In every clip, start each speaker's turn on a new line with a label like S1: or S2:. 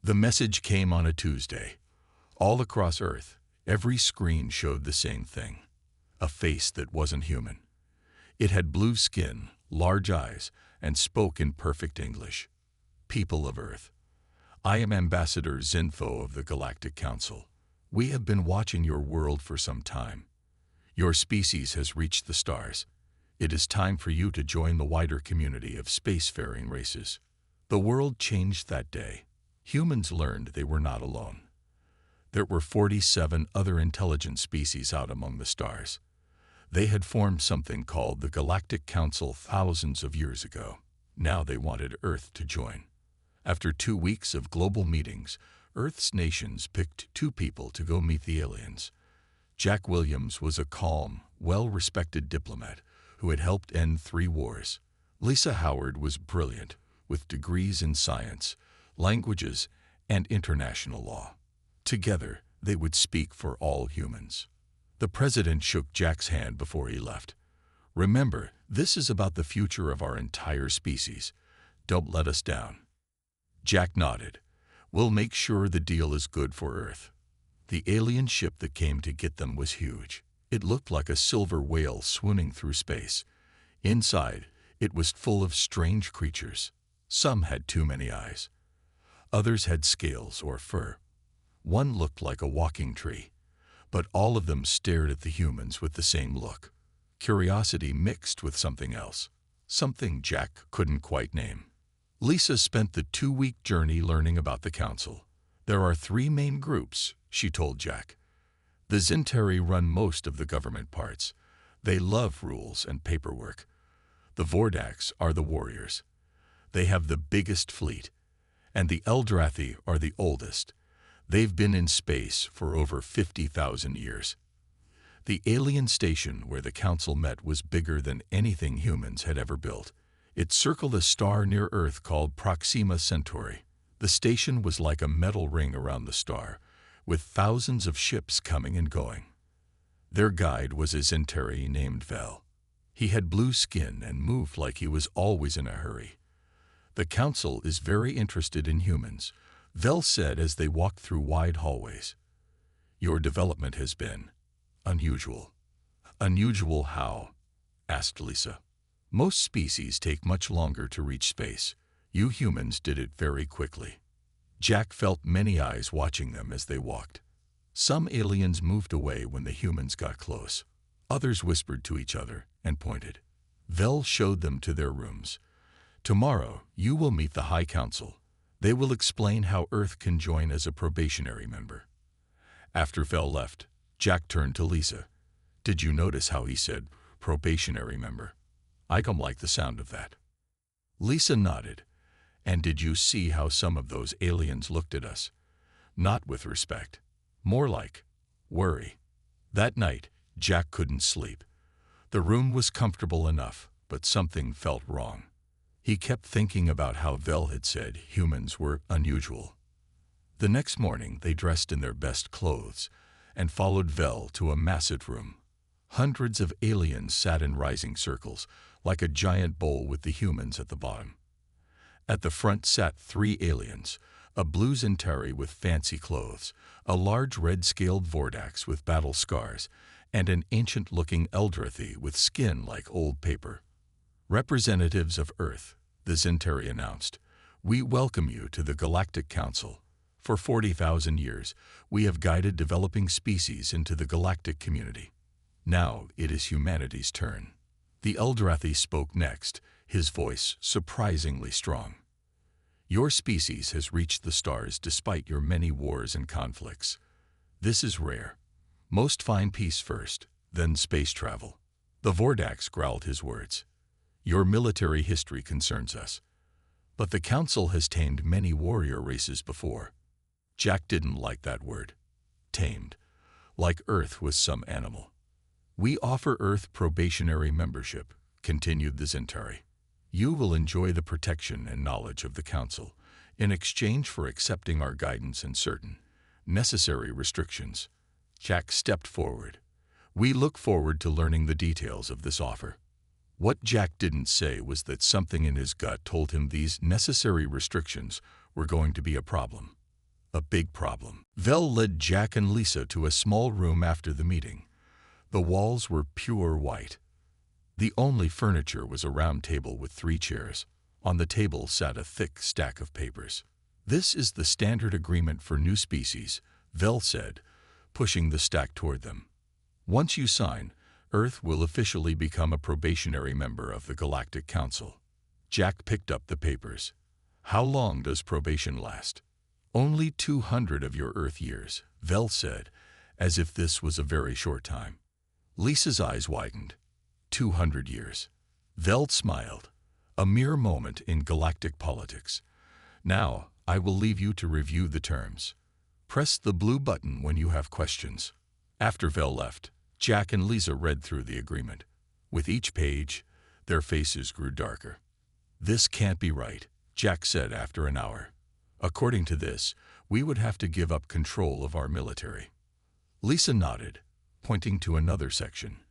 S1: The message came on a Tuesday. All across Earth, every screen showed the same thing. A face that wasn't human. It had blue skin, large eyes, and spoke in perfect English. People of Earth. I am Ambassador Zinfo of the Galactic Council. We have been watching your world for some time. Your species has reached the stars. It is time for you to join the wider community of spacefaring races. The world changed that day. Humans learned they were not alone. There were 47 other intelligent species out among the stars. They had formed something called the Galactic Council thousands of years ago. Now they wanted Earth to join. After 2 weeks of global meetings, Earth's nations picked 2 people to go meet the aliens. Jack Williams was a calm, well-respected diplomat who had helped end 3 wars. Lisa Howard was brilliant, with degrees in science, languages, and international law. Together, they would speak for all humans. The president shook Jack's hand before he left. Remember, this is about the future of our entire species. Don't let us down. Jack nodded. We'll make sure the deal is good for Earth. The alien ship that came to get them was huge. It looked like a silver whale swimming through space. Inside, it was full of strange creatures. Some had too many eyes. Others had scales or fur. One looked like a walking tree, but all of them stared at the humans with the same look. Curiosity mixed with something else, something Jack couldn't quite name. Lisa spent the 2-week journey learning about the council. There are 3 main groups, she told Jack. The Zinteri run most of the government parts. They love rules and paperwork. The Vordax are the warriors. They have the biggest fleet. And the Eldrathi are the oldest. They've been in space for over 50,000 years. The alien station where the council met was bigger than anything humans had ever built. It circled a star near Earth called Proxima Centauri. The station was like a metal ring around the star, with thousands of ships coming and going. Their guide was a Zinteri named Vel. He had blue skin and moved like he was always in a hurry. The council is very interested in humans, Vel said as they walked through wide hallways. Your development has been unusual. Unusual how? Asked Lisa. Most species take much longer to reach space. You humans did it very quickly. Jack felt many eyes watching them as they walked. Some aliens moved away when the humans got close. Others whispered to each other and pointed. Vel showed them to their rooms. Tomorrow, you will meet the High Council. They will explain how Earth can join as a probationary member. After Vel left, Jack turned to Lisa. Did you notice how he said, probationary member? I don't like the sound of that. Lisa nodded. And did you see how some of those aliens looked at us? Not with respect. More like worry. That night, Jack couldn't sleep. The room was comfortable enough, but something felt wrong. He kept thinking about how Vel had said humans were unusual. The next morning, they dressed in their best clothes and followed Vel to a massive room. Hundreds of aliens sat in rising circles, like a giant bowl with the humans at the bottom. At the front sat 3 aliens, a blue Zinteri with fancy clothes, a large red-scaled Vordax with battle scars, and an ancient-looking Eldrathi with skin like old paper. Representatives of Earth, the Zinteri announced, we welcome you to the Galactic Council. For 40,000 years, we have guided developing species into the galactic community. Now it is humanity's turn. The Eldrathi spoke next, his voice surprisingly strong. Your species has reached the stars despite your many wars and conflicts. This is rare. Most find peace first, then space travel. The Vordax growled his words. Your military history concerns us. But the Council has tamed many warrior races before. Jack didn't like that word. Tamed. Like Earth was some animal. We offer Earth probationary membership, continued the Zintari. You will enjoy the protection and knowledge of the Council in exchange for accepting our guidance and certain necessary restrictions. Jack stepped forward. We look forward to learning the details of this offer. What Jack didn't say was that something in his gut told him these necessary restrictions were going to be a problem. a big problem. Vel led Jack and Lisa to a small room after the meeting. The walls were pure white. The only furniture was a round table with 3 chairs. On the table sat a thick stack of papers. "This is the standard agreement for new species," Vel said, pushing the stack toward them. "Once you sign, Earth will officially become a probationary member of the Galactic Council." Jack picked up the papers. "How long does probation last?" "Only 200 of your Earth years," Vel said, as if this was a very short time. Lisa's eyes widened. 200 years. Vel smiled. A mere moment in galactic politics. "Now, I will leave you to review the terms. Press the blue button when you have questions." After Vel left, Jack and Lisa read through the agreement. With each page, their faces grew darker. "This can't be right," Jack said after an hour. "According to this, we would have to give up control of our military." Lisa nodded, pointing to another section.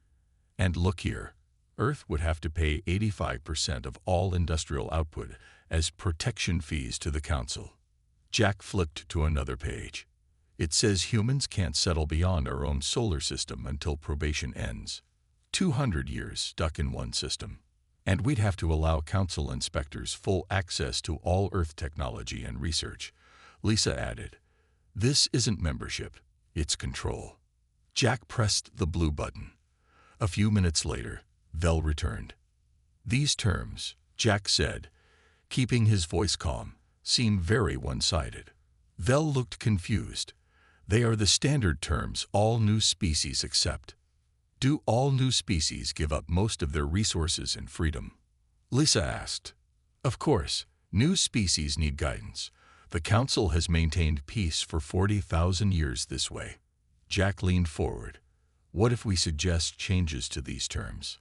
S1: "And look here, Earth would have to pay 85% of all industrial output as protection fees to the Council." Jack flipped to another page. "It says humans can't settle beyond our own solar system until probation ends. 200 years stuck in one system. And we'd have to allow Council inspectors full access to all Earth technology and research." Lisa added, "This isn't membership, it's control." Jack pressed the blue button. A few minutes later, Vel returned. "These terms," Jack said, keeping his voice calm, "seem very one-sided." Vel looked confused. "They are the standard terms all new species accept." "Do all new species give up most of their resources and freedom?" Lisa asked. "Of course, new species need guidance. The Council has maintained peace for 40,000 years this way." Jack leaned forward. "What if we suggest changes to these terms?"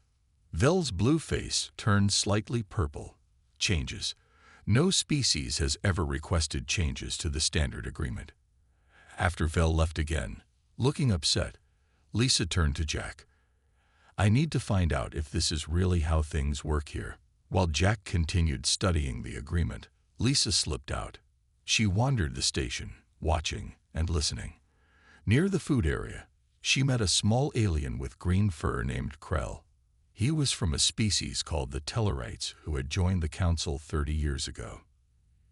S1: Vel's blue face turned slightly purple. "Changes? No species has ever requested changes to the standard agreement." After Vel left again, looking upset, Lisa turned to Jack. "I need to find out if this is really how things work here." While Jack continued studying the agreement, Lisa slipped out. She wandered the station, watching and listening. Near the food area, she met a small alien with green fur named Krell. He was from a species called the Tellarites who had joined the Council 30 years ago.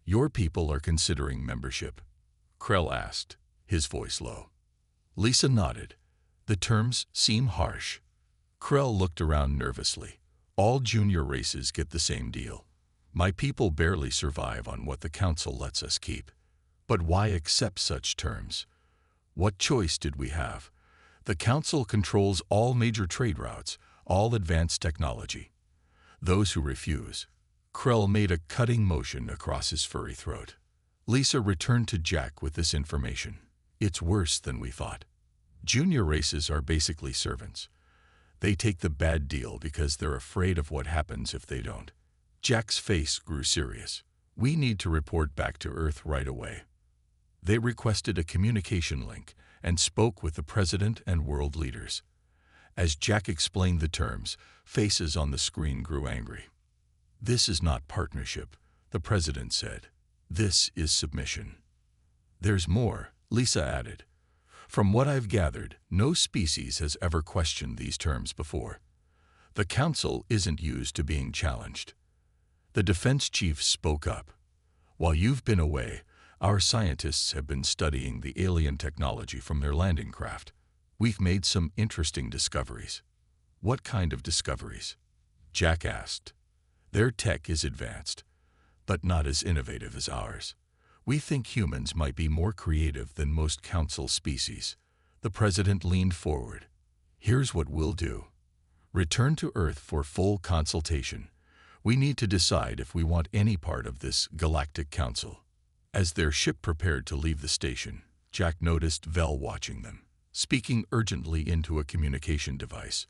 S1: "Your people are considering membership?" Krell asked, his voice low. Lisa nodded. "The terms seem harsh." Krell looked around nervously. "All junior races get the same deal. My people barely survive on what the Council lets us keep. But why accept such terms? What choice did we have? The Council controls all major trade routes, all advanced technology. Those who refuse." Krell made a cutting motion across his furry throat. Lisa returned to Jack with this information. "It's worse than we thought. Junior races are basically servants. They take the bad deal because they're afraid of what happens if they don't." Jack's face grew serious. "We need to report back to Earth right away." They requested a communication link and spoke with the President and world leaders. As Jack explained the terms, faces on the screen grew angry. "This is not partnership," the President said. "This is submission." "There's more," Lisa added. "From what I've gathered, no species has ever questioned these terms before. The Council isn't used to being challenged." The defense chief spoke up. "While you've been away, our scientists have been studying the alien technology from their landing craft. We've made some interesting discoveries." "What kind of discoveries?" Jack asked. "Their tech is advanced, but not as innovative as ours. We think humans might be more creative than most Council species." The President leaned forward. "Here's what we'll do. Return to Earth for full consultation. We need to decide if we want any part of this Galactic Council." As their ship prepared to leave the station, Jack noticed Vel watching them, speaking urgently into a communication device.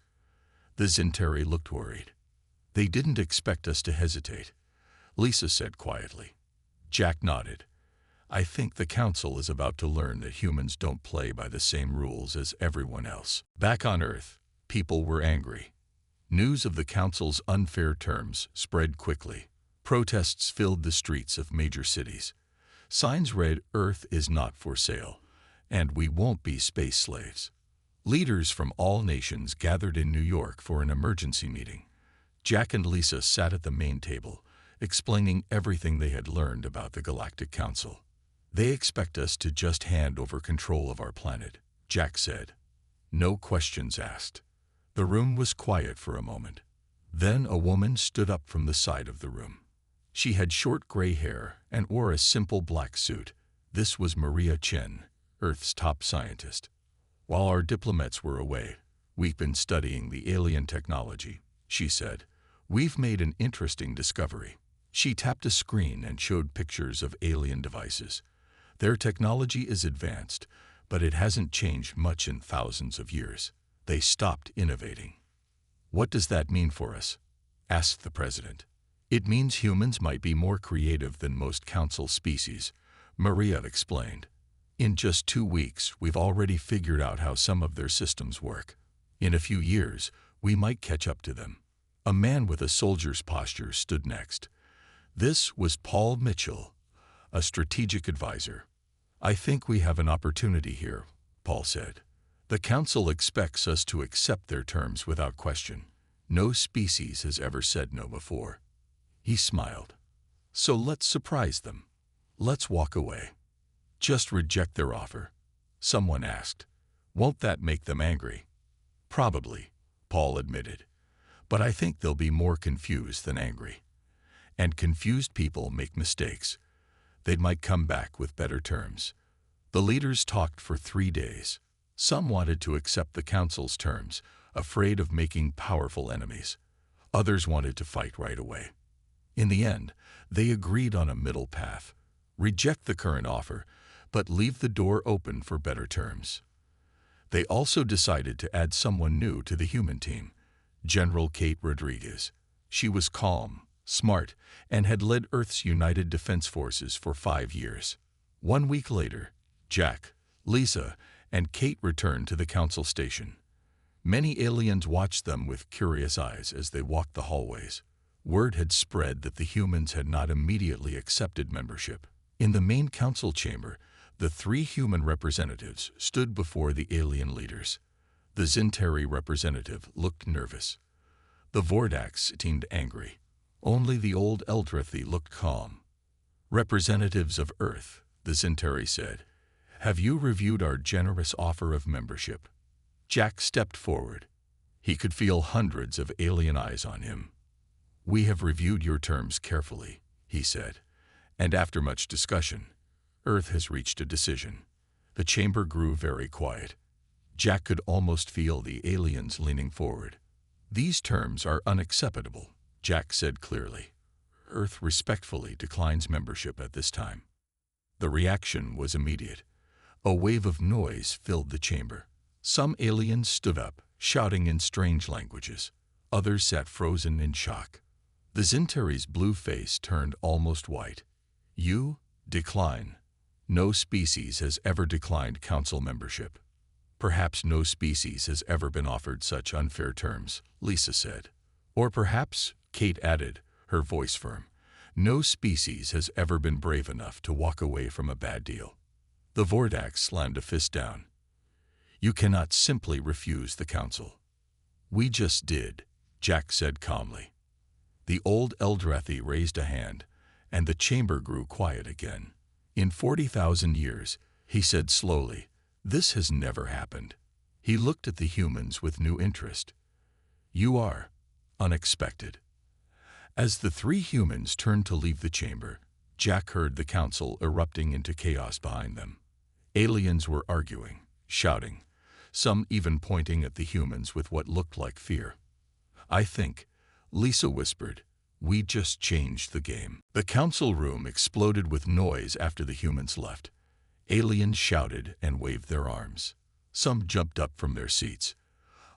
S1: The Zentari looked worried. "They didn't expect us to hesitate," Lisa said quietly. Jack nodded. "I think the Council is about to learn that humans don't play by the same rules as everyone else." Back on Earth, people were angry. News of the Council's unfair terms spread quickly. Protests filled the streets of major cities. Signs read, "Earth is not for sale, and we won't be space slaves." Leaders from all nations gathered in New York for an emergency meeting. Jack and Lisa sat at the main table, explaining everything they had learned about the Galactic Council. "They expect us to just hand over control of our planet," Jack said. "No questions asked." The room was quiet for a moment. Then a woman stood up from the side of the room. She had short gray hair and wore a simple black suit. This was Maria Chen, Earth's top scientist. "While our diplomats were away, we've been studying the alien technology," she said. "We've made an interesting discovery." She tapped a screen and showed pictures of alien devices. "Their technology is advanced, but it hasn't changed much in thousands of years. They stopped innovating." "What does that mean for us?" asked the president. "It means humans might be more creative than most council species," Maria explained. "In just 2 weeks, we've already figured out how some of their systems work. In a few years, we might catch up to them." A man with a soldier's posture stood next. This was Paul Mitchell, a strategic advisor. "I think we have an opportunity here," Paul said. "The Council expects us to accept their terms without question. No species has ever said no before." He smiled. "So let's surprise them. Let's walk away. Just reject their offer." Someone asked, "Won't that make them angry?" "Probably," Paul admitted. "But I think they'll be more confused than angry. And confused people make mistakes. They might come back with better terms." The leaders talked for 3 days. Some wanted to accept the Council's terms, afraid of making powerful enemies. Others wanted to fight right away. In the end, they agreed on a middle path. Reject the current offer, but leave the door open for better terms. They also decided to add someone new to the human team, General Kate Rodriguez. She was calm, smart, and had led Earth's United Defense Forces for 5 years. 1 week later, Jack, Lisa, and Kate returned to the Council station. Many aliens watched them with curious eyes as they walked the hallways. Word had spread that the humans had not immediately accepted membership. In the main council chamber, the 3 human representatives stood before the alien leaders. The Zintari representative looked nervous. The Vordax seemed angry. Only the old Eldrathi looked calm. "Representatives of Earth," the Zintari said, "have you reviewed our generous offer of membership?" Jack stepped forward. He could feel hundreds of alien eyes on him. "We have reviewed your terms carefully," he said, "and after much discussion, Earth has reached a decision." The chamber grew very quiet. Jack could almost feel the aliens leaning forward. "These terms are unacceptable," Jack said clearly. "Earth respectfully declines membership at this time." The reaction was immediate. A wave of noise filled the chamber. Some aliens stood up, shouting in strange languages. Others sat frozen in shock. The Zintari's blue face turned almost white. "You decline. No species has ever declined council membership." "Perhaps no species has ever been offered such unfair terms," Lisa said. "Or perhaps," Kate added, her voice firm, "no species has ever been brave enough to walk away from a bad deal." The Vordax slammed a fist down. "You cannot simply refuse the council." "We just did," Jack said calmly. The old Eldrathi raised a hand, and the chamber grew quiet again. "In 40,000 years," he said slowly, "this has never happened." He looked at the humans with new interest. "You are unexpected." As the 3 humans turned to leave the chamber, Jack heard the council erupting into chaos behind them. Aliens were arguing, shouting, some even pointing at the humans with what looked like fear. "I think," Lisa whispered, "we just changed the game." The council room exploded with noise after the humans left. Aliens shouted and waved their arms. Some jumped up from their seats.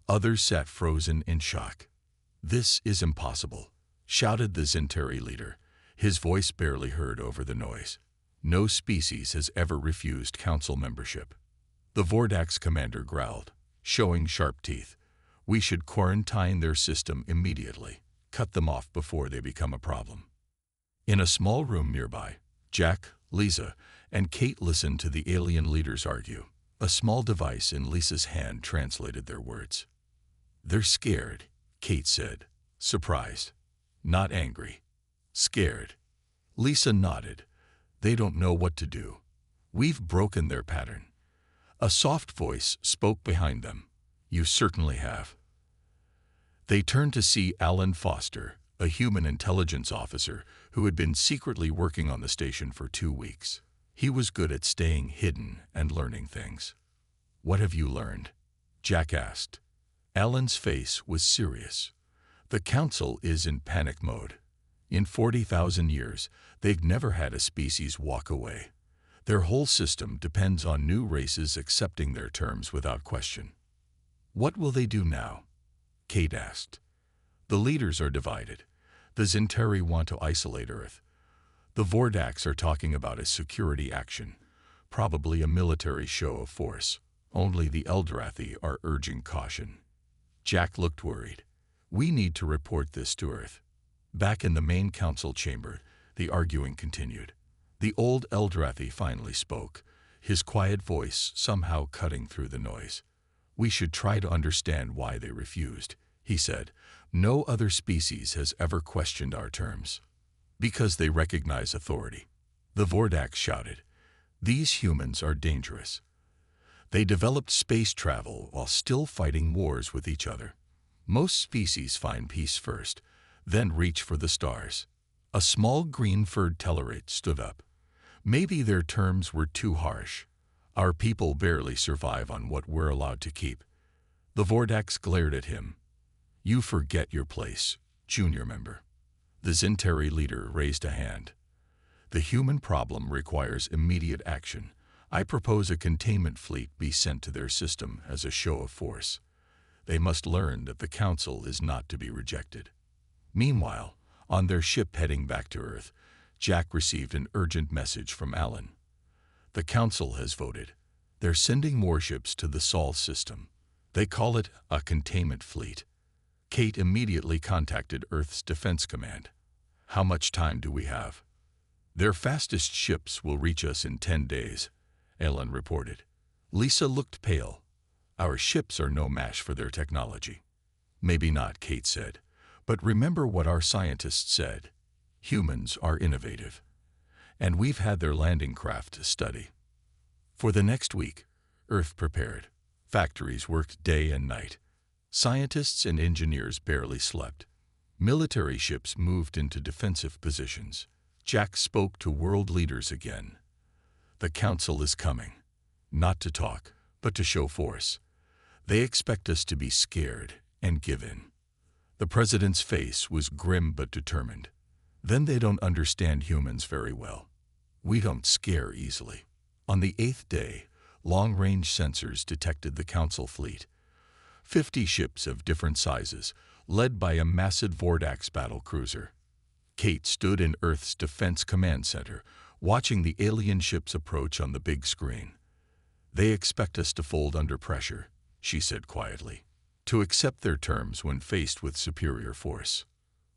S1: Others sat frozen in shock. "This is impossible," shouted the Zintari leader, his voice barely heard over the noise. "No species has ever refused council membership." The Vordax commander growled, showing sharp teeth. "We should quarantine their system immediately. Cut them off before they become a problem." In a small room nearby, Jack, Lisa and Kate listened to the alien leaders argue. A small device in Lisa's hand translated their words. "They're scared," Kate said, surprised. "Not angry. Scared." Lisa nodded. "They don't know what to do. We've broken their pattern." A soft voice spoke behind them. "You certainly have." They turned to see Alan Foster, a human intelligence officer who had been secretly working on the station for 2 weeks. He was good at staying hidden and learning things. "What have you learned?" Jack asked. Alan's face was serious. "The Council is in panic mode. In 40,000 years, they've never had a species walk away. Their whole system depends on new races accepting their terms without question." "What will they do now?" Kate asked. "The leaders are divided. The Zentari want to isolate Earth. The Vordax are talking about a security action, probably a military show of force. Only the Eldrathi are urging caution." Jack looked worried. "We need to report this to Earth." Back in the main council chamber, the arguing continued. The old Eldrathi finally spoke, his quiet voice somehow cutting through the noise. "We should try to understand why they refused," he said. "No other species has ever questioned our terms." "Because they recognize authority," the Vordax shouted. "These humans are dangerous. They developed space travel while still fighting wars with each other. Most species find peace first, then reach for the stars." A small green-furred Tellarate stood up. "Maybe their terms were too harsh. Our people barely survive on what we're allowed to keep." The Vordax glared at him. "You forget your place, junior member." The Zentari leader raised a hand. "The human problem requires immediate action. I propose a containment fleet be sent to their system as a show of force. They must learn that the Council is not to be rejected." Meanwhile, on their ship heading back to Earth, Jack received an urgent message from Alan. "The Council has voted. They're sending more ships to the Sol system. They call it a containment fleet." Kate immediately contacted Earth's Defense Command. "How much time do we have?" "Their fastest ships will reach us in 10 days, Alan reported. Lisa looked pale. "Our ships are no match for their technology." "Maybe not," Kate said. "But remember what our scientists said. Humans are innovative. And we've had their landing craft to study." For the next week, Earth prepared. Factories worked day and night. Scientists and engineers barely slept. Military ships moved into defensive positions. Jack spoke to world leaders again. "The Council is coming. Not to talk, but to show force. They expect us to be scared and give in." The president's face was grim but determined. "Then they don't understand humans very well. We don't scare easily." On the 8th day, long-range sensors detected the Council fleet. 50 ships of different sizes, led by a massive Vordax battle cruiser. Kate stood in Earth's Defense Command Center, watching the alien ships approach on the big screen. "They expect us to fold under pressure," she said quietly. "To accept their terms when faced with superior force."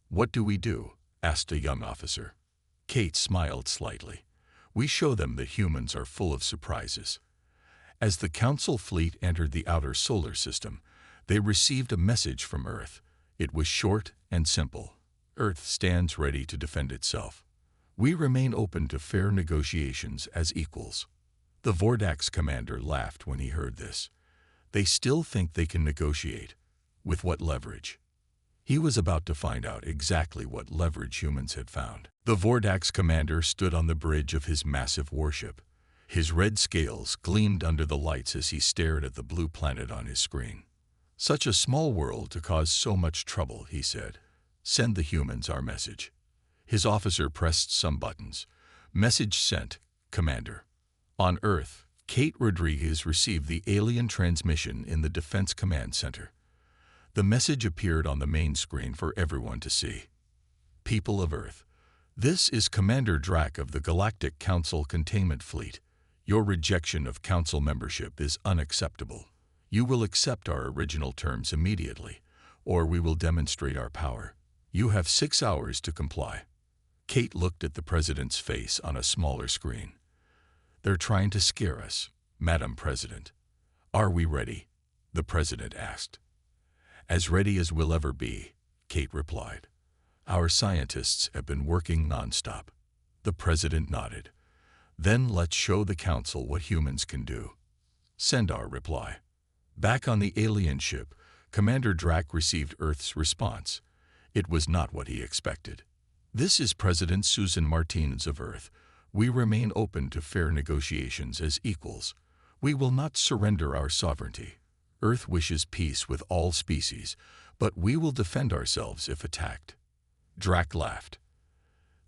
S1: "What do we do?" asked a young officer. Kate smiled slightly. "We show them that humans are full of surprises." As the Council fleet entered the outer solar system, they received a message from Earth. It was short and simple. "Earth stands ready to defend itself. We remain open to fair negotiations as equals." The Vordax commander laughed when he heard this. "They still think they can negotiate. With what leverage?" He was about to find out exactly what leverage humans had found. The Vordax commander stood on the bridge of his massive warship. His red scales gleamed under the lights as he stared at the blue planet on his screen. "Such a small world to cause so much trouble," he said. "Send the humans our message." His officer pressed some buttons. "Message sent, Commander." On Earth, Kate Rodriguez received the alien transmission in the Defense Command Center. The message appeared on the main screen for everyone to see. "People of Earth, this is Commander Drac of the Galactic Council Containment Fleet. Your rejection of Council membership is unacceptable. You will accept our original terms immediately, or we will demonstrate our power. You have 6 hours to comply." Kate looked at the president's face on a smaller screen. "They're trying to scare us, Madam President." "Are we ready?" the president asked. "As ready as we'll ever be," Kate replied. "Our scientists have been working nonstop." The president nodded. "Then let's show the council what humans can do." Send our reply. Back on the alien ship, Commander Drac received Earth's response. It was not what he expected. "This is President Susan Martinez of Earth. We remain open to fair negotiations as equals. We will not surrender our sovereignty. Earth wishes peace with all species, but we will defend ourselves if attacked." Drac laughed.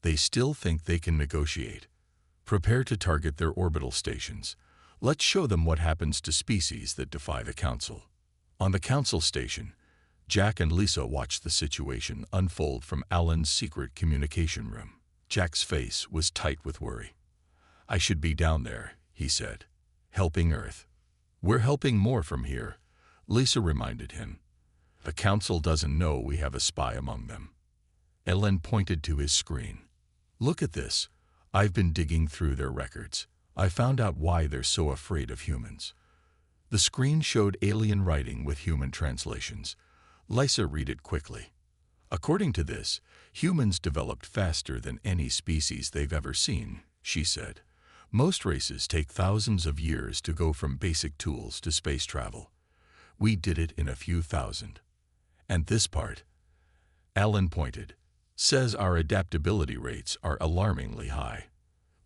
S1: "They still think they can negotiate. Prepare to target their orbital stations. Let's show them what happens to species that defy the Council." On the Council station, Jack and Lisa watched the situation unfold from Alan's secret communication room. Jack's face was tight with worry. "I should be down there," he said, "helping Earth." "We're helping more from here," Lisa reminded him. "The Council doesn't know we have a spy among them." Ellen pointed to his screen. "Look at this. I've been digging through their records. I found out why they're so afraid of humans." The screen showed alien writing with human translations. Lisa read it quickly. "According to this, humans developed faster than any species they've ever seen," she said. "Most races take thousands of years to go from basic tools to space travel. We did it in a few thousand. And this part," Alan pointed, "says our adaptability rates are alarmingly high.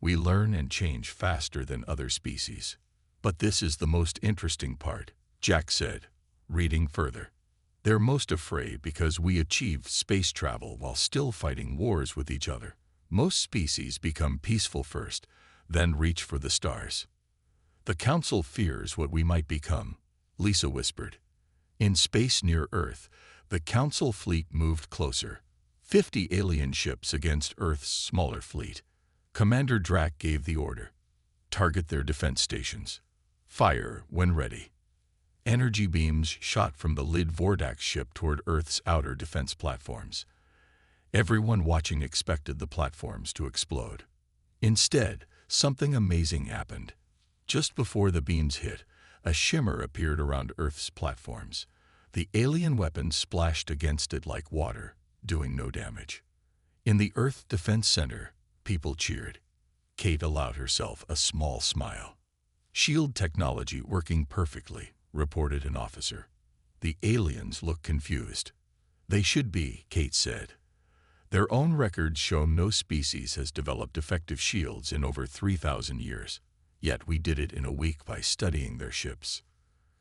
S1: We learn and change faster than other species." "But this is the most interesting part," Jack said, reading further. "They're most afraid because we achieved space travel while still fighting wars with each other. Most species become peaceful first, then reach for the stars. The Council fears what we might become," Lisa whispered. In space near Earth, the Council fleet moved closer. 50 alien ships against Earth's smaller fleet. Commander Drac gave the order. "Target their defense stations. Fire when ready." Energy beams shot from the Lid Vordax ship toward Earth's outer defense platforms. Everyone watching expected the platforms to explode. Instead, something amazing happened. Just before the beams hit, a shimmer appeared around Earth's platforms. The alien weapons splashed against it like water, doing no damage. In the Earth Defense Center, people cheered. Kate allowed herself a small smile. "Shield technology working perfectly," reported an officer. "The aliens look confused." "They should be," Kate said. "Their own records show no species has developed effective shields in over 3,000 years. Yet we did it in a week by studying their ships."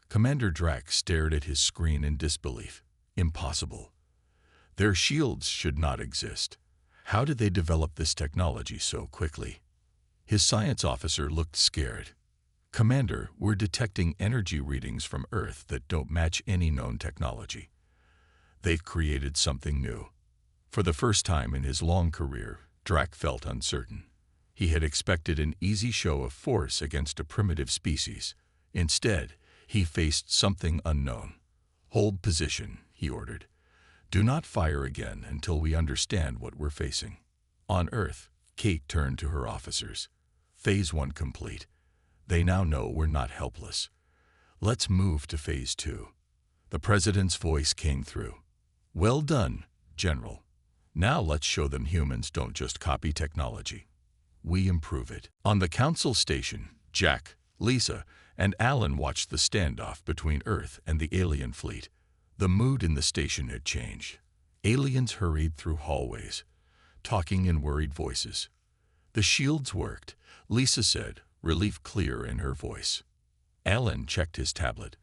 S1: Commander Drac stared at his screen in disbelief. "Impossible. Their shields should not exist. How did they develop this technology so quickly?" His science officer looked scared. "Commander, we're detecting energy readings from Earth that don't match any known technology. They've created something new." For the first time in his long career, Drac felt uncertain. He had expected an easy show of force against a primitive species. Instead, he faced something unknown. "Hold position," he ordered. "Do not fire again until we understand what we're facing." On Earth, Kate turned to her officers. "Phase 1 complete. They now know we're not helpless. Let's move to Phase 2. The President's voice came through. "Well done, General. Now let's show them humans don't just copy technology. We improve it." On the Council station, Jack, Lisa, and Alan watched the standoff between Earth and the alien fleet. The mood in the station had changed. Aliens hurried through hallways, talking in worried voices. "The shields worked," Lisa said, relief clear in her voice. Alan checked his tablet.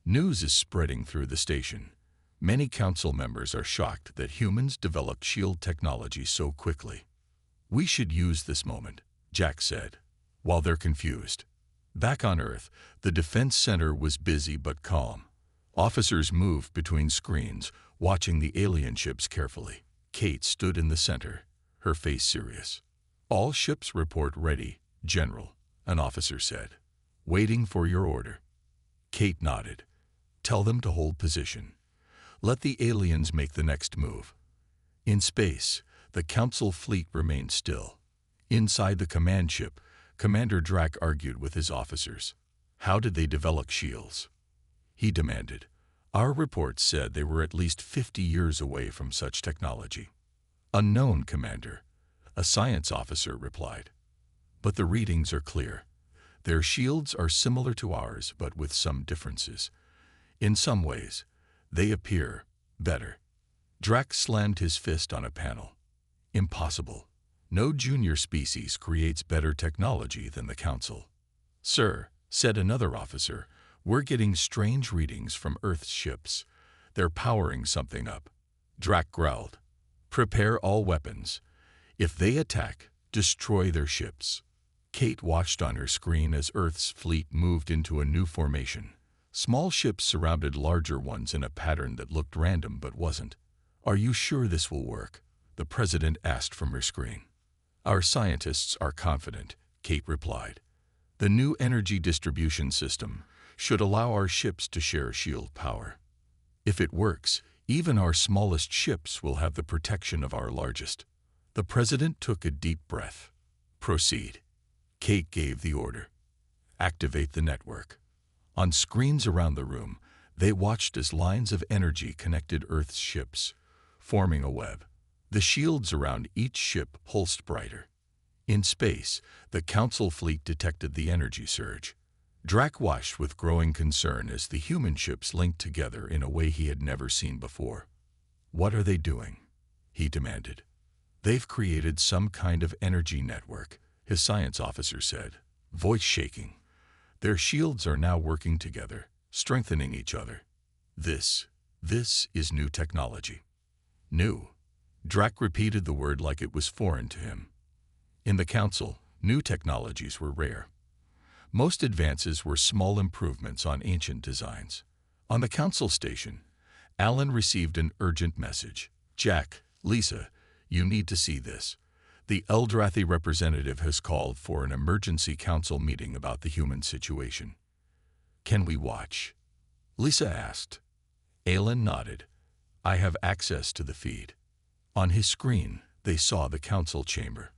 S1: "News is spreading through the station. Many council members are shocked that humans developed shield technology so quickly." "We should use this moment," Jack said, "while they're confused." Back on Earth, the Defense Center was busy but calm. Officers moved between screens, watching the alien ships carefully. Kate stood in the center, her face serious. "All ships report ready, General," an officer said. "Waiting for your order." Kate nodded. "Tell them to hold position. Let the aliens make the next move." In space, The Council fleet remained still. Inside the command ship, Commander Drac argued with his officers. How did they develop shields? He demanded. Our reports said they were at least 50 years away from such technology. Unknown, Commander, a science officer replied. But the readings are clear. Their shields are similar to ours, but with some differences. In some ways, they appear better. Drac slammed his fist on a panel. Impossible. No junior species creates better technology than the Council. Sir, said another officer, we're getting strange readings from Earth's ships. They're powering something up. Drac growled. Prepare all weapons. If they attack, destroy their ships. Kate watched on her screen as Earth's fleet moved into a new formation. Small ships surrounded larger ones in a pattern that looked random but wasn't. Are you sure this will work? The President asked from her screen. Our scientists are confident, Kate replied. The new energy distribution system should allow our ships to share shield power. If it works, even our smallest ships will have the protection of our largest. The President took a deep breath. Proceed. Kate gave the order. Activate the network. On screens around the room, they watched as lines of energy connected Earth's ships, forming a web. The shields around each ship pulsed brighter. In space, the Council fleet detected the energy surge. Drac watched with growing concern as the human ships linked together in a way he had never seen before. What are they doing? He demanded. They've created some kind of energy network, his science officer said, voice shaking. Their shields are now working together, strengthening each other. This is new technology. New. Drac repeated the word like it was foreign to him. In the Council, new technologies were rare. Most advances were small improvements on ancient designs. On the Council station, Alan received an urgent message. Jack, Lisa, you need to see this. The Eldrathi representative has called for an emergency council meeting about the human situation. Can we watch? Lisa asked. Alan nodded. I have access to the feed. On his screen, they saw the council chamber.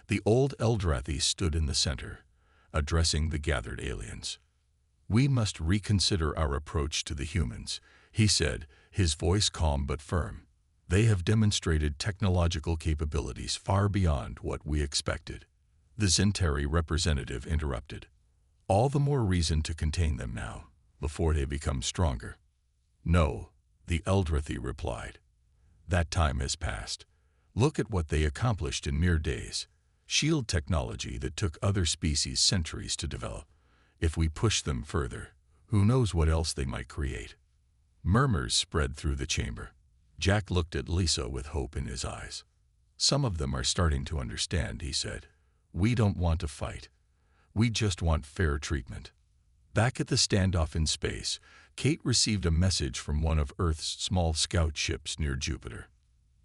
S1: The old Eldrathi stood in the center, addressing the gathered aliens. We must reconsider our approach to the humans, he said, his voice calm but firm. They have demonstrated technological capabilities far beyond what we expected. The Zentari representative interrupted. All the more reason to contain them now, before they become stronger. No, the Eldrathi replied. That time has passed. Look at what they accomplished in mere days. Shield technology that took other species centuries to develop. If we push them further, who knows what else they might create. Murmurs spread through the chamber. Jack looked at Lisa with hope in his eyes. Some of them are starting to understand, he said. We don't want to fight. We just want fair treatment. Back at the standoff in space, Kate received a message from one of Earth's small scout ships near Jupiter.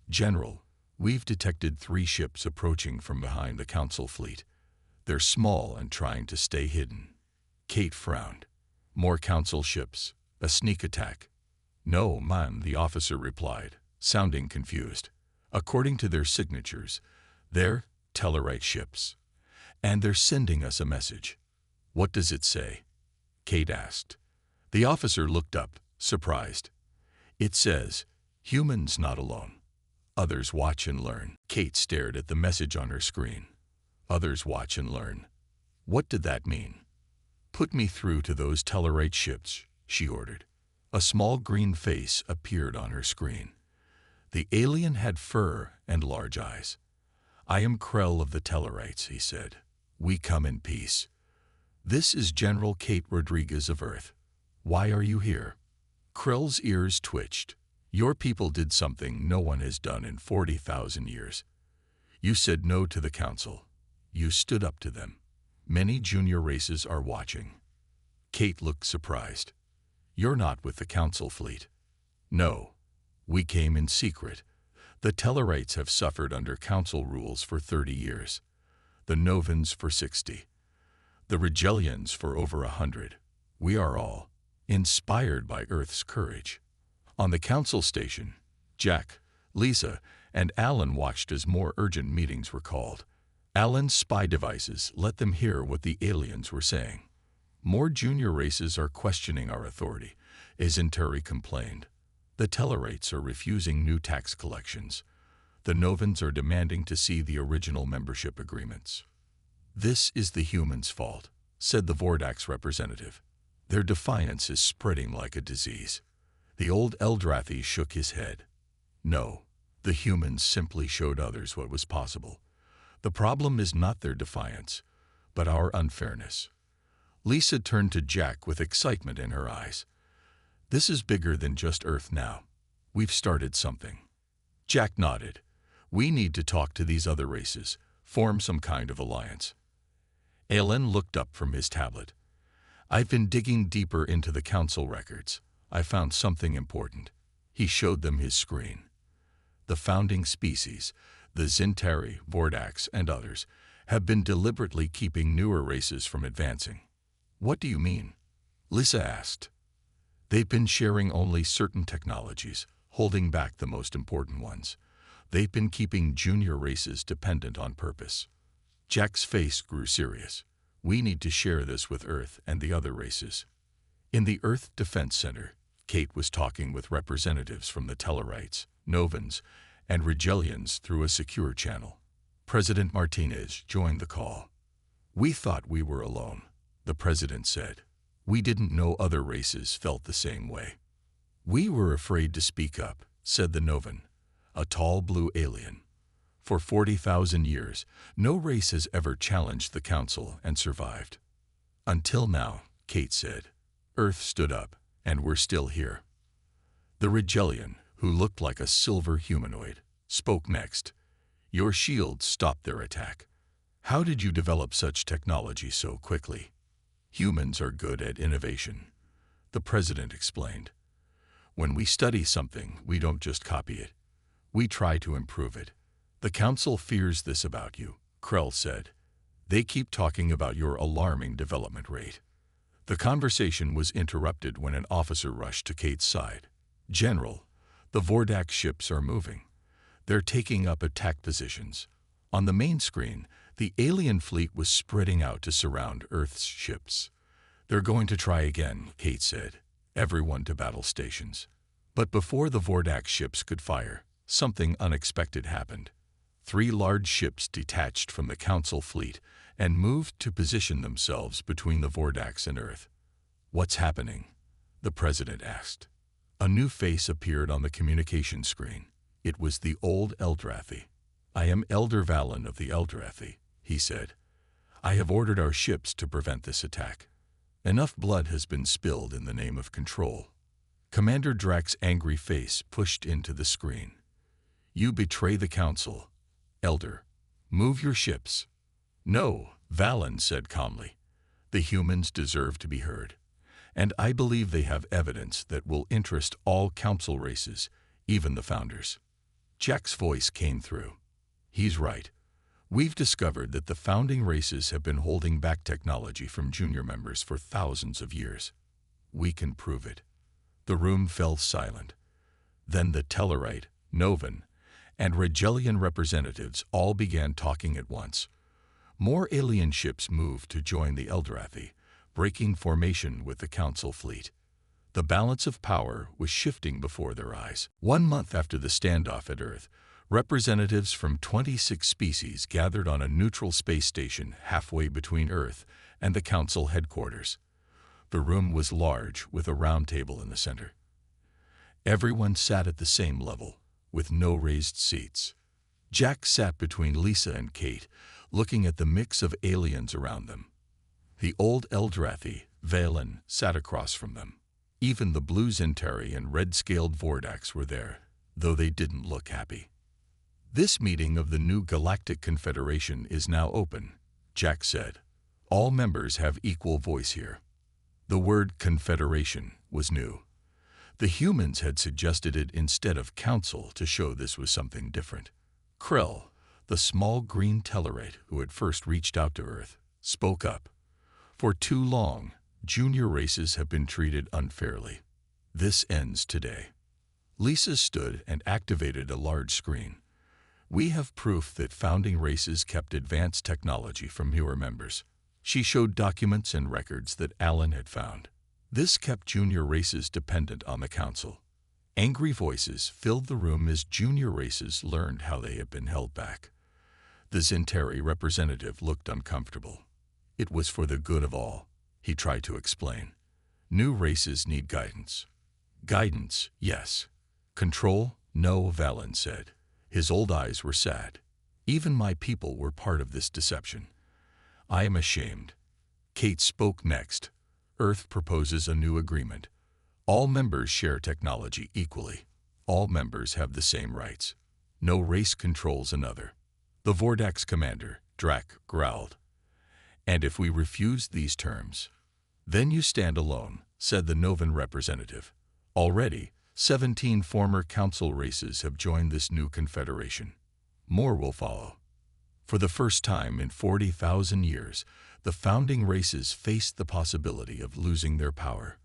S1: General, we've detected 3 ships approaching from behind the Council fleet. They're small and trying to stay hidden. Kate frowned. More Council ships. A sneak attack. No, man, the officer replied, sounding confused. According to their signatures, they're Tellarite ships. And they're sending us a message. What does it say? Kate asked. The officer looked up, surprised. It says, humans not alone. Others watch and learn. Kate stared at the message on her screen. Others watch and learn. What did that mean? Put me through to those Tellarite ships, she ordered. A small green face appeared on her screen. The alien had fur and large eyes. I am Krell of the Tellarites, he said. We come in peace. This is General Kate Rodriguez of Earth. Why are you here? Krell's ears twitched. Your people did something no one has done in 40,000 years. You said no to the Council. You stood up to them. Many junior races are watching. Kate looked surprised. You're not with the Council fleet. No. We came in secret. The Tellarites have suffered under Council rules for 30 years. The Novans for 60. The Regellians for over 100. We are all inspired by Earth's courage. On the Council station, Jack, Lisa, and Alan watched as more urgent meetings were called. Alan's spy devices let them hear what the aliens were saying. More junior races are questioning our authority, Isentari complained. The Tellarites are refusing new tax collections. The Novans are demanding to see the original membership agreements. This is the humans' fault, said the Vordax representative. Their defiance is spreading like a disease. The old Eldrathi shook his head. No, the humans simply showed others what was possible. The problem is not their defiance, but our unfairness. Lisa turned to Jack with excitement in her eyes. This is bigger than just Earth now. We've started something. Jack nodded. We need to talk to these other races, form some kind of alliance. Alan looked up from his tablet. I've been digging deeper into the council records. I found something important. He showed them his screen. The founding species, the Zintari, Vordax, and others, have been deliberately keeping newer races from advancing. What do you mean? Lisa asked. They've been sharing only certain technologies, holding back the most important ones. They've been keeping junior races dependent on purpose. Jack's face grew serious. We need to share this with Earth and the other races. In the Earth Defense Center, Kate was talking with representatives from the Tellarites, Novans, and Rigelians through a secure channel. President Martinez joined the call. We thought we were alone, the president said. We didn't know other races felt the same way. We were afraid to speak up, said the Novan, a tall blue alien. For 40,000 years, no race has ever challenged the council and survived. Until now, Kate said. Earth stood up, and we're still here. The Rigelian, who looked like a silver humanoid, spoke next. Your shields stopped their attack. How did you develop such technology so quickly? Humans are good at innovation, the president explained. When we study something, we don't just copy it. We try to improve it. The council fears this about you, Krell said. They keep talking about your alarming development rate. The conversation was interrupted when an officer rushed to Kate's side. General, the Vordax ships are moving. They're taking up attack positions. On the main screen, the alien fleet was spreading out to surround Earth's ships. They're going to try again, Kate said. Everyone to battle stations. But before the Vordax ships could fire, something unexpected happened. 3 large ships detached from the Council fleet and moved to position themselves between the Vordax and Earth. What's happening? The president asked. A new face appeared on the communication screen. It was the old Eldrathi. I am Elder Valen of the Eldrathi, he said. I have ordered our ships to prevent this attack. Enough blood has been spilled in the name of control. Commander Drax's angry face pushed into the screen. You betray the Council. Elder, move your ships. No, Valen said calmly. The humans deserve to be heard. And I believe they have evidence that will interest all Council races, even the founders. Jack's voice came through. He's right. We've discovered that the founding races have been holding back technology from junior members for thousands of years. We can prove it. The room fell silent. Then the Tellarite, Novan, and Rigelian representatives all began talking at once. More alien ships moved to join the Eldrathi, breaking formation with the Council fleet. The balance of power was shifting before their eyes. 1 month after the standoff at Earth, representatives from 26 species gathered on a neutral space station halfway between Earth and the Council headquarters. The room was large, with a round table in the center. Everyone sat at the same level, with no raised seats. Jack sat between Lisa and Kate, looking at the mix of aliens around them. The old Eldrathi, Valen, sat across from them. Even the blue Zintari and red-scaled Vordax were there, though they didn't look happy. This meeting of the new Galactic Confederation is now open, Jack said. All members have equal voice here. The word confederation was new. The humans had suggested it instead of council to show this was something different. Krell, the small green Tellarite who had first reached out to Earth, spoke up. For too long, junior races have been treated unfairly. This ends today. Lisa stood and activated a large screen. We have proof that founding races kept advanced technology from newer members. She showed documents and records that Alan had found. This kept junior races dependent on the council. Angry voices filled the room as junior races learned how they had been held back. The Zinteri representative looked uncomfortable. It was for the good of all, he tried to explain. New races need guidance. Guidance, yes. Control, no, Valen said. His old eyes were sad. Even my people were part of this deception. I am ashamed. Kate spoke next. Earth proposes a new agreement. All members share technology equally. All members have the same rights. No race controls another. The Vordax commander, Drac, growled. And if we refuse these terms, then you stand alone, said the Novan representative. Already, 17 former council races have joined this new confederation. More will follow. For the first time in 40,000 years, the founding races faced the possibility of losing their power.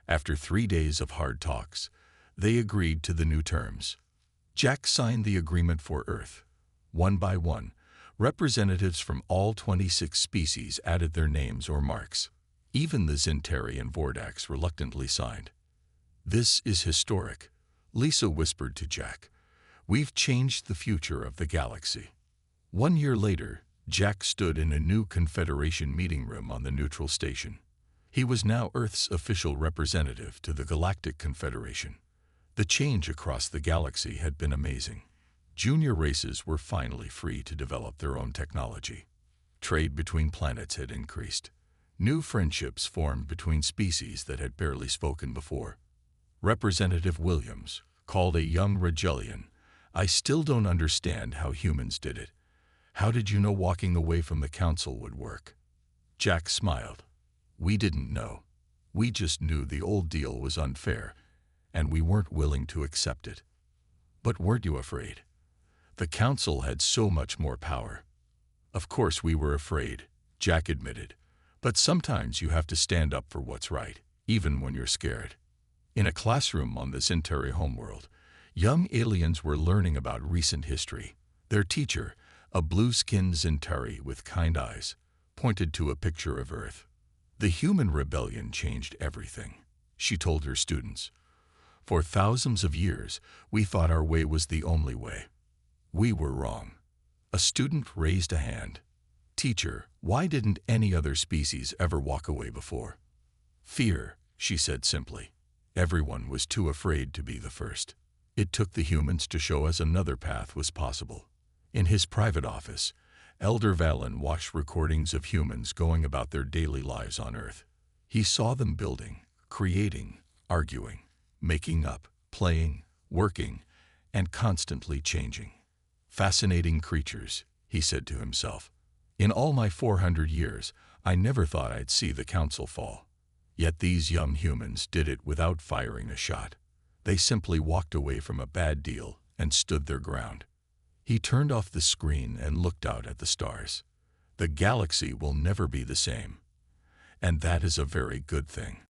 S1: After 3 days of hard talks, they agreed to the new terms. Jack signed the agreement for Earth. One by one, representatives from all 26 species added their names or marks. Even the Zinteri and Vordax reluctantly signed. This is historic, Lisa whispered to Jack. We've changed the future of the galaxy. 1 year later, Jack stood in a new Confederation meeting room on the neutral station. He was now Earth's official representative to the Galactic Confederation. The change across the galaxy had been amazing. Junior races were finally free to develop their own technology. Trade between planets had increased. New friendships formed between species that had barely spoken before. Representative Williams called a young Regelian. I still don't understand how humans did it. How did you know walking away from the council would work? Jack smiled. We didn't know. We just knew the old deal was unfair, and we weren't willing to accept it. But weren't you afraid? The council had so much more power. Of course we were afraid, Jack admitted. But sometimes you have to stand up for what's right, even when you're scared. In a classroom on the Zinteri homeworld, young aliens were learning about recent history. Their teacher, a blue-skinned Zinteri with kind eyes, pointed to a picture of Earth. The human rebellion changed everything, she told her students. For thousands of years, we thought our way was the only way. We were wrong. A student raised a hand. Teacher, why didn't any other species ever walk away before? Fear, she said simply. Everyone was too afraid to be the first. It took the humans to show us another path was possible. In his private office, Elder Valen watched recordings of humans going about their daily lives on Earth. He saw them building, creating, arguing, making up, playing, working, and constantly changing. Fascinating creatures, he said to himself. In all my 400 years, I never thought I'd see the council fall. Yet these young humans did it without firing a shot. They simply walked away from a bad deal and stood their ground. He turned off the screen and looked out at the stars. The galaxy will never be the same. And that is a very good thing.